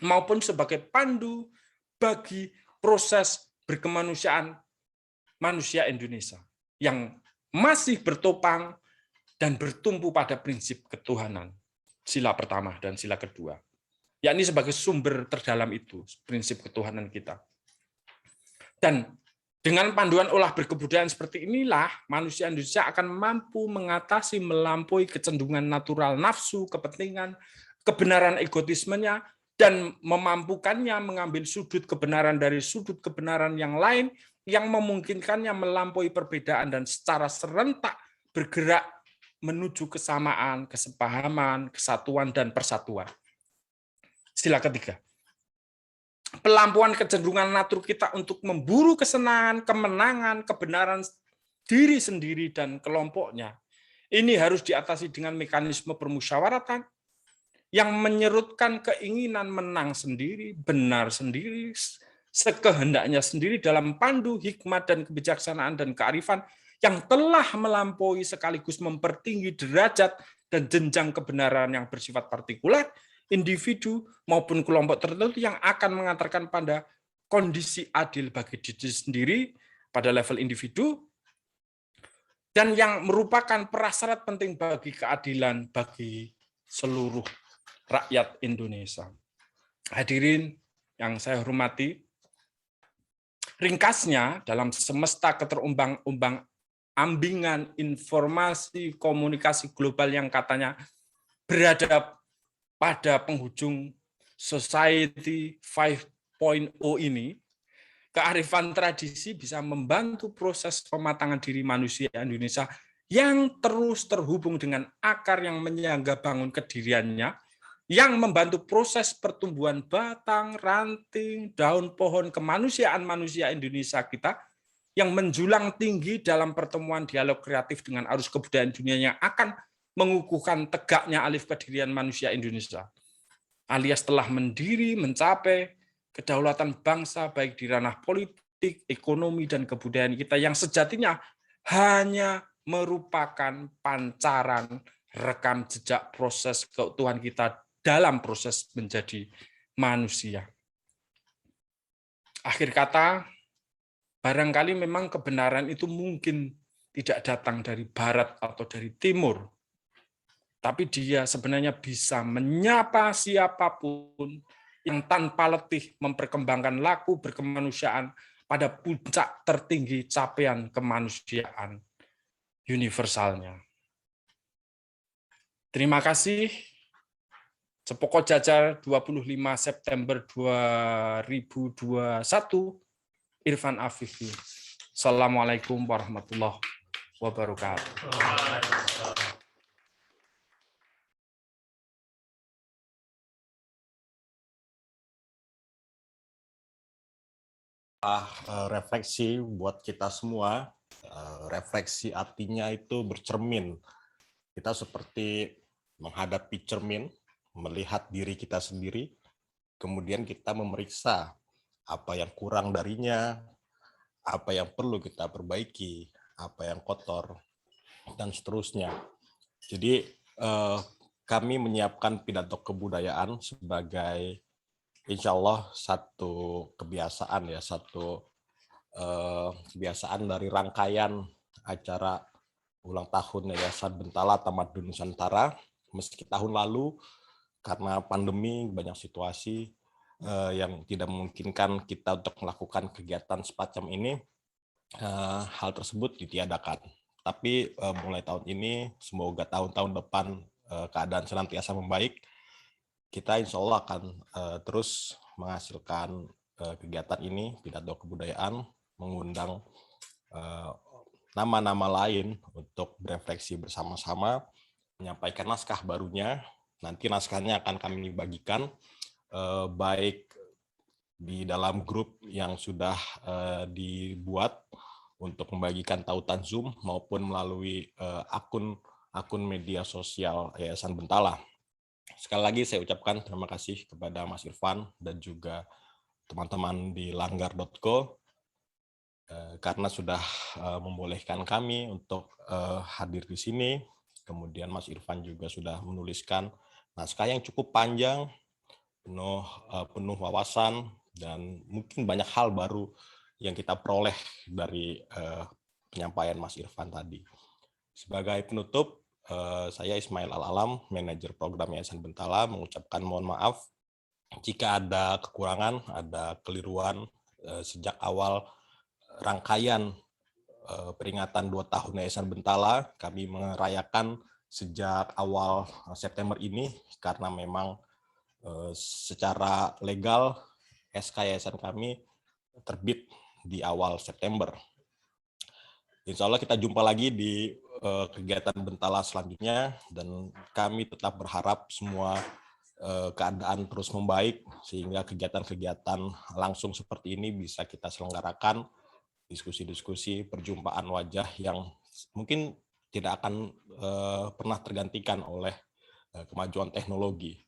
maupun sebagai pandu bagi proses berkemanusiaan manusia Indonesia yang masih bertopang dan bertumpu pada prinsip ketuhanan, sila pertama dan sila kedua, yakni sebagai sumber terdalam itu, prinsip ketuhanan kita. Dan dengan panduan olah berkebudayaan seperti inilah, manusia Indonesia akan mampu mengatasi melampaui kecenderungan natural nafsu, kepentingan, kebenaran egotismenya, dan memampukannya mengambil sudut kebenaran dari sudut kebenaran yang lain yang memungkinkannya melampaui perbedaan dan secara serentak bergerak menuju kesamaan, kesepahaman, kesatuan, dan persatuan. Sila ketiga. Pelampuan kecenderungan natur kita untuk memburu kesenangan, kemenangan, kebenaran diri sendiri dan kelompoknya. Ini harus diatasi dengan mekanisme permusyawaratan yang menyerutkan keinginan menang sendiri, benar sendiri, sekehendaknya sendiri dalam pandu hikmat dan kebijaksanaan dan kearifan yang telah melampaui sekaligus mempertinggi derajat dan jenjang kebenaran yang bersifat partikular, individu maupun kelompok tertentu yang akan mengantarkan pada kondisi adil bagi diri sendiri pada level individu dan yang merupakan prasyarat penting bagi keadilan bagi seluruh rakyat Indonesia. Hadirin yang saya hormati, ringkasnya dalam semesta keterumbang-umbang ambingan informasi komunikasi global yang katanya berada pada penghujung Society 5.0 ini, kearifan tradisi bisa membantu proses pematangan diri manusia Indonesia yang terus terhubung dengan akar yang menyangga bangun kediriannya, yang membantu proses pertumbuhan batang, ranting, daun pohon kemanusiaan manusia Indonesia kita, yang menjulang tinggi dalam pertemuan dialog kreatif dengan arus kebudayaan dunia yang akan mengukuhkan tegaknya alif kedirian manusia Indonesia, alias telah mendiri mencapai kedaulatan bangsa baik di ranah politik, ekonomi, dan kebudayaan kita yang sejatinya hanya merupakan pancaran rekam jejak proses keutuhan kita dalam proses menjadi manusia. Akhir kata, barangkali memang kebenaran itu mungkin tidak datang dari barat atau dari timur, tapi dia sebenarnya bisa menyapa siapapun yang tanpa letih memperkembangkan laku berkemanusiaan pada puncak tertinggi capaian kemanusiaan universalnya. Terima kasih. Sepokok Jajar 25 September 2021, Irfan Afifi. Assalamualaikum warahmatullahi wabarakatuh. Refleksi buat kita semua, refleksi artinya itu bercermin. Kita seperti menghadapi cermin, melihat diri kita sendiri, kemudian kita memeriksa apa yang kurang darinya, apa yang perlu kita perbaiki, apa yang kotor, dan seterusnya. Jadi kami menyiapkan pidato kebudayaan sebagai insya Allah satu kebiasaan ya, satu kebiasaan dari rangkaian acara ulang tahun Yayasan Bentala Tamadun Nusantara. Meski tahun lalu karena pandemi banyak situasi yang tidak memungkinkan kita untuk melakukan kegiatan semacam ini, hal tersebut ditiadakan. Tapi mulai tahun ini, semoga tahun-tahun depan keadaan senantiasa membaik, kita insya Allah akan terus menghasilkan kegiatan ini, pidato kebudayaan, mengundang nama-nama lain untuk berefleksi bersama-sama, menyampaikan naskah barunya. Nanti naskahnya akan kami bagikan baik di dalam grup yang sudah dibuat untuk membagikan tautan Zoom maupun melalui akun media sosial Yayasan Bentala. Sekali lagi saya ucapkan terima kasih kepada Mas Irfan dan juga teman-teman di langgar.co karena sudah membolehkan kami untuk hadir di sini. Kemudian Mas Irfan juga sudah menuliskan naskah yang cukup panjang, penuh wawasan, dan mungkin banyak hal baru yang kita peroleh dari penyampaian Mas Irfan tadi. Sebagai penutup, saya Ismail Al-Alam, manajer program Yayasan Bentala, mengucapkan mohon maaf jika ada kekurangan, ada keliruan sejak awal rangkaian peringatan 2 tahun Yayasan Bentala. Kami merayakan sejak awal September ini karena memang secara legal SK Yayasan kami terbit di awal September. Insya Allah kita jumpa lagi di kegiatan Bentala selanjutnya, dan kami tetap berharap semua keadaan terus membaik sehingga kegiatan-kegiatan langsung seperti ini bisa kita selenggarakan, diskusi-diskusi, perjumpaan wajah yang mungkin tidak akan pernah tergantikan oleh kemajuan teknologi.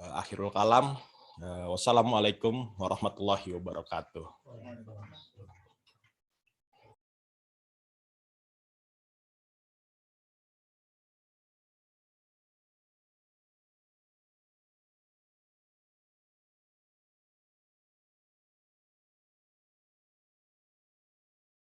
Akhirul kalam, wassalamualaikum warahmatullahi wabarakatuh.